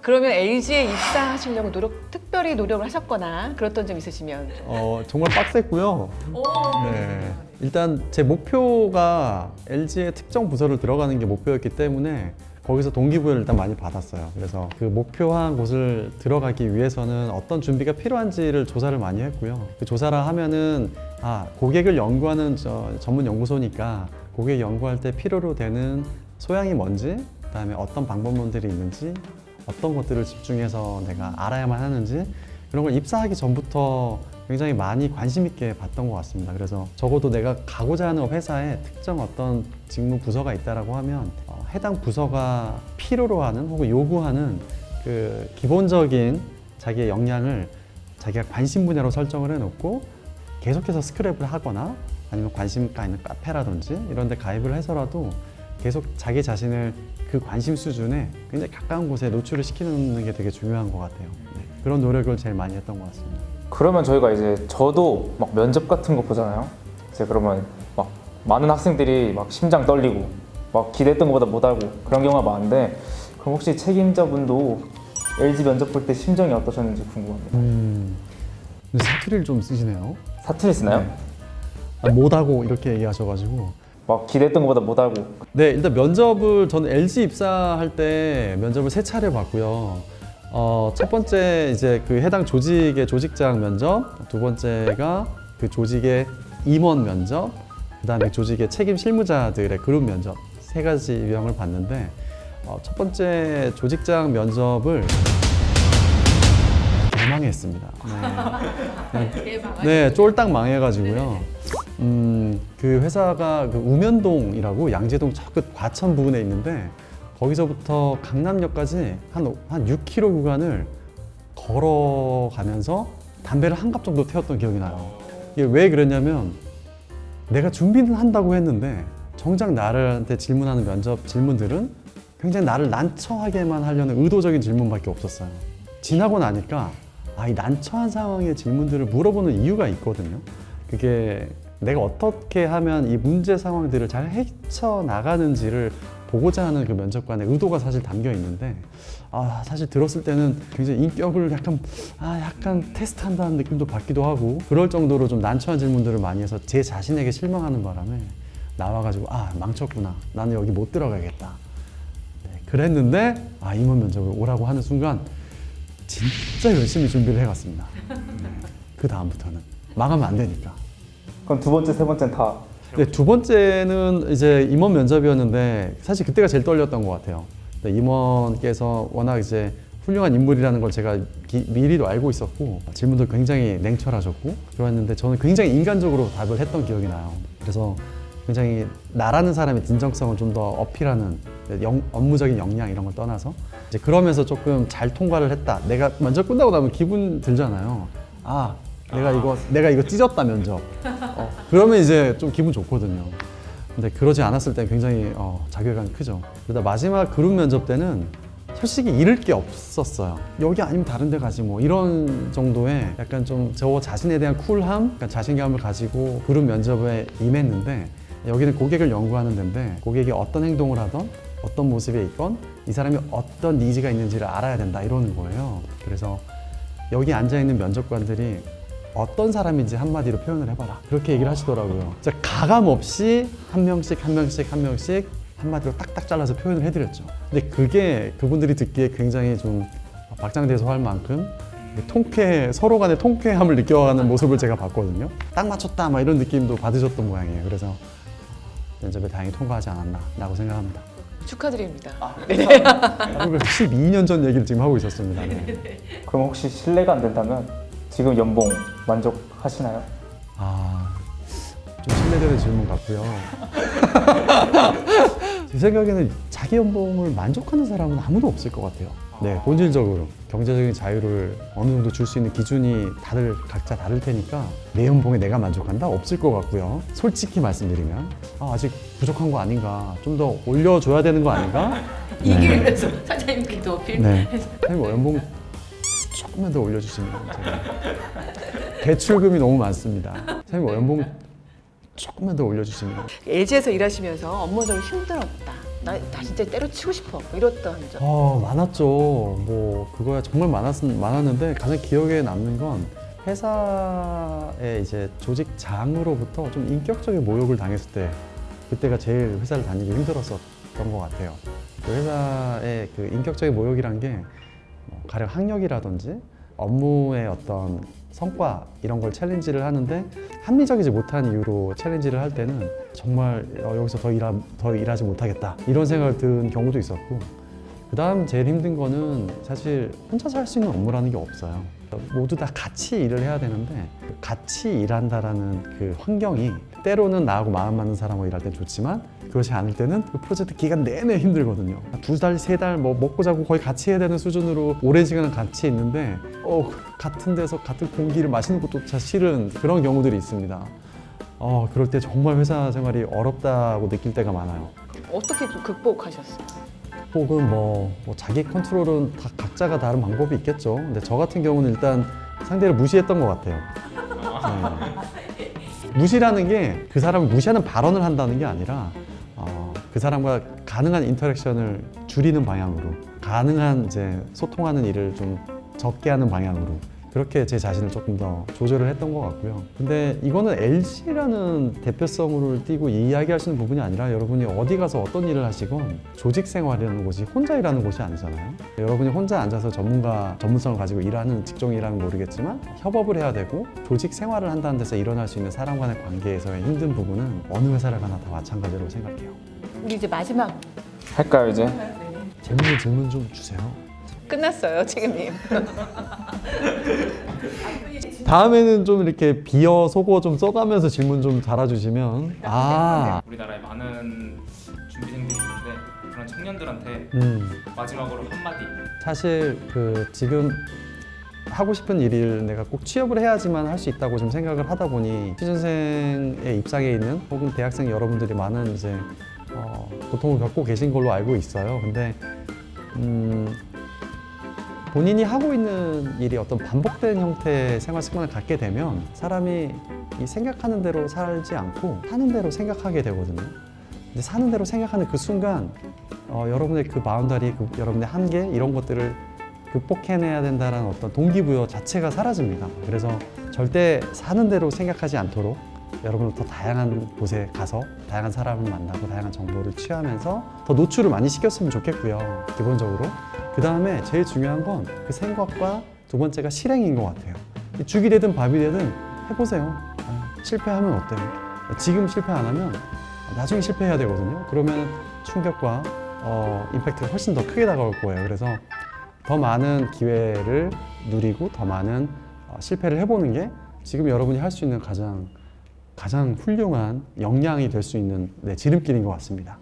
그러면 LG에 입사하시려고 특별히 노력을 하셨거나 그랬던 점 있으시면. 정말 빡셌고요. 네. 일단 제 목표가 LG의 특정 부서를 들어가는 게 목표였기 때문에 거기서 동기부여를 일단 많이 받았어요. 그래서 그 목표한 곳을 들어가기 위해서는 어떤 준비가 필요한지를 조사를 많이 했고요. 그 조사를 하면은 고객을 연구하는 전문 연구소니까 고객 연구할 때 필요로 되는 소양이 뭔지, 그다음에 어떤 방법론들이 있는지, 어떤 것들을 집중해서 내가 알아야만 하는지, 그런 걸 입사하기 전부터 굉장히 많이 관심 있게 봤던 것 같습니다. 그래서 적어도 내가 가고자 하는 회사에 특정 어떤 직무 부서가 있다라고 하면 해당 부서가 필요로 하는 혹은 요구하는 그 기본적인 자기의 역량을 자기가 관심 분야로 설정을 해놓고 계속해서 스크랩을 하거나 아니면 관심가 있는 카페라든지 이런 데 가입을 해서라도 계속 자기 자신을 그 관심 수준에 굉장히 가까운 곳에 노출을 시키는 게 되게 중요한 것 같아요. 네. 그런 노력을 제일 많이 했던 것 같습니다. 그러면 저희가 이제 저도 막 면접 같은 거 보잖아요. 이제 그러면 막 많은 학생들이 막 심장 떨리고 막 기대했던 것보다 못하고 그런 경우가 많은데, 그럼 혹시 책임자분도 LG 면접 볼 때 심정이 어떠셨는지 궁금합니다. 근데 사투리를 좀 쓰시네요. 사투리 쓰나요? 네. 못하고 이렇게 얘기하셔가지고. 막 기대했던 것보다 못하고. 네, 일단 면접을 저는 LG 입사할 때 면접을 3차례 봤고요. 첫 번째 이제 그 해당 조직의 조직장 면접, 두 번째가 그 조직의 임원 면접, 그다음에 조직의 책임 실무자들의 그룹 면접, 3가지 유형을 봤는데 첫 번째 조직장 면접을 개망했습니다. 네, 쫄딱 망해가지고요. 그 회사가 그 우면동이라고 양재동 저 끝 과천 부근에 있는데 거기서부터 강남역까지 한 6km 구간을 걸어가면서 담배를 한 갑 정도 태웠던 기억이 나요. 이게 왜 그랬냐면 내가 준비는 한다고 했는데 정작 나한테 질문하는 면접 질문들은 굉장히 나를 난처하게만 하려는 의도적인 질문밖에 없었어요. 지나고 나니까 이 난처한 상황의 질문들을 물어보는 이유가 있거든요. 그게 내가 어떻게 하면 이 문제 상황들을 잘 헤쳐나가는지를 보고자 하는 그 면접관의 의도가 사실 담겨 있는데 사실 들었을 때는 굉장히 인격을 약간 테스트한다는 느낌도 받기도 하고 그럴 정도로 좀 난처한 질문들을 많이 해서 제 자신에게 실망하는 바람에 나와가지고 망쳤구나, 나는 여기 못 들어가겠다. 네, 그랬는데 임원 면접을 오라고 하는 순간 진짜 열심히 준비를 해갔습니다. 네, 그 다음부터는 망하면 안 되니까. 그럼 두 번째, 세 번째는 다? 네, 두 번째는 이제 임원 면접이었는데 사실 그때가 제일 떨렸던 것 같아요. 임원께서 워낙 이제 훌륭한 인물이라는 걸 제가 미리도 알고 있었고 질문도 굉장히 냉철하셨고 그랬는데 저는 굉장히 인간적으로 답을 했던 기억이 나요. 그래서 굉장히 나라는 사람의 진정성을 좀 더 어필하는 업무적인 역량 이런 걸 떠나서 이제 그러면서 조금 잘 통과를 했다. 내가 면접 끝나고 나면 기분 들잖아요. 내가 이거 찢었다 면접. 그러면 이제 좀 기분 좋거든요. 근데 그러지 않았을 때 굉장히 자괴감이 크죠. 그러다 마지막 그룹 면접 때는 솔직히 잃을 게 없었어요. 여기 아니면 다른 데 가지 뭐 이런 정도의 약간 좀 저 자신에 대한 쿨함, 약간 자신감을 가지고 그룹 면접에 임했는데 여기는 고객을 연구하는 데인데 고객이 어떤 행동을 하던 어떤 모습에 있건 이 사람이 어떤 니즈가 있는지를 알아야 된다 이러는 거예요. 그래서 여기 앉아있는 면접관들이 어떤 사람인지 한마디로 표현을 해봐라 그렇게 얘기를 하시더라고요. 진짜 가감 없이 한 명씩 한마디로 딱딱 잘라서 표현을 해드렸죠. 근데 그게 그분들이 듣기에 굉장히 좀 박장대소 할 만큼 서로 간의 통쾌함을 느껴가는 모습을 제가 봤거든요. 딱 맞췄다 막 이런 느낌도 받으셨던 모양이에요. 그래서 면접에 다행히 통과하지 않았나 라고 생각합니다. 축하드립니다. 그리고 12년 전 얘기를 지금 하고 있었습니다. 네. 그럼 혹시 실례가 안 된다면 지금 연봉 만족하시나요? 좀 실례되는 질문 같고요. 제 생각에는 자기 연봉을 만족하는 사람은 아무도 없을 것 같아요. 네, 본질적으로 경제적인 자유를 어느 정도 줄 수 있는 기준이 각자 다를 테니까 내 연봉에 내가 만족한다? 없을 것 같고요. 솔직히 말씀드리면 아직 부족한 거 아닌가, 좀 더 올려줘야 되는 거 아닌가? 이기를 위해서 사장님께도 어필. 네. 사장님 연봉 조금만 더 올려주시면 제가 대출금이 너무 많습니다. 사장님 연봉 조금만 더 올려주시면. LG에서 일하시면서 업무적으로 힘들었다. 나 진짜 때려치고 싶어. 뭐 이랬던 적. 많았죠. 뭐 그거야 정말 많았는데 가장 기억에 남는 건 회사의 이제 조직장으로부터 좀 인격적인 모욕을 당했을 때, 그때가 제일 회사를 다니기 힘들었었던 것 같아요. 그 회사의 그 인격적인 모욕이란 게 가령 학력이라든지 업무의 어떤 성과 이런 걸 챌린지를 하는데 합리적이지 못한 이유로 챌린지를 할 때는 정말 여기서 더 일하지 못하겠다 이런 생각을 든 경우도 있었고, 그 다음 제일 힘든 거는 사실 혼자서 할 수 있는 업무라는 게 없어요. 모두 다 같이 일을 해야 되는데 같이 일한다라는 그 환경이 때로는 나하고 마음 맞는 사람하고 일할 땐 좋지만 그렇지 않을 때는 그 프로젝트 기간 내내 힘들거든요. 2달, 3달 뭐 먹고 자고 거의 같이 해야 되는 수준으로 오랜 시간을 같이 있는데 같은 데서 같은 공기를 마시는 것조차 싫은 그런 경우들이 있습니다. 그럴 때 정말 회사 생활이 어렵다고 느낄 때가 많아요. 어떻게 좀 극복하셨어요? 혹은 뭐 자기 컨트롤은 다 각자가 다른 방법이 있겠죠. 근데 저 같은 경우는 일단 상대를 무시했던 것 같아요. 네. 무시라는 게 그 사람을 무시하는 발언을 한다는 게 아니라 그 사람과 가능한 인터랙션을 줄이는 방향으로, 가능한 이제 소통하는 일을 좀 적게 하는 방향으로 그렇게 제 자신을 조금 더 조절을 했던 것 같고요. 근데 이거는 LG라는 대표성을 띠고 이야기할 수 있는 부분이 아니라 여러분이 어디 가서 어떤 일을 하시건 조직 생활이라는 곳이 혼자 일하는 곳이 아니잖아요. 여러분이 혼자 앉아서 전문성을 가지고 일하는 직종이라면 모르겠지만 협업을 해야 되고 조직 생활을 한다는 데서 일어날 수 있는 사람 간의 관계에서의 힘든 부분은 어느 회사를 가나 다 마찬가지로 생각해요. 우리 이제 마지막 할까요 이제? 재밌는 질문 좀 주세요. 끝났어요, 책임님. 다음에는 좀 이렇게 비어 속어 좀 써가면서 질문 좀 달아주시면. 우리나라에 많은 준비생들이 있는데 그런 청년들한테 마지막으로 한마디. 사실 그 지금 하고 싶은 일을 내가 꼭 취업을 해야지만 할 수 있다고 좀 생각을 하다 보니 취준생의 입장에 있는 혹은 대학생 여러분들이 많은 이제 고통을 겪고 계신 걸로 알고 있어요. 근데 본인이 하고 있는 일이 어떤 반복된 형태의 생활 습관을 갖게 되면 사람이 이 생각하는 대로 살지 않고 사는 대로 생각하게 되거든요. 근데 사는 대로 생각하는 그 순간 여러분의 그 바운더리, 여러분의 한계 이런 것들을 극복해내야 된다는 어떤 동기부여 자체가 사라집니다. 그래서 절대 사는 대로 생각하지 않도록 여러분은 더 다양한 곳에 가서 다양한 사람을 만나고 다양한 정보를 취하면서 더 노출을 많이 시켰으면 좋겠고요. 기본적으로. 그 다음에 제일 중요한 건 그 생각과 두 번째가 실행인 것 같아요. 죽이 되든 밥이 되든 해보세요. 실패하면 어때요? 지금 실패 안 하면 나중에 실패해야 되거든요. 그러면 충격과 임팩트가 훨씬 더 크게 다가올 거예요. 그래서 더 많은 기회를 누리고 더 많은 실패를 해보는 게 지금 여러분이 할 수 있는 가장 훌륭한 역량이 될 수 있는 지름길인 것 같습니다.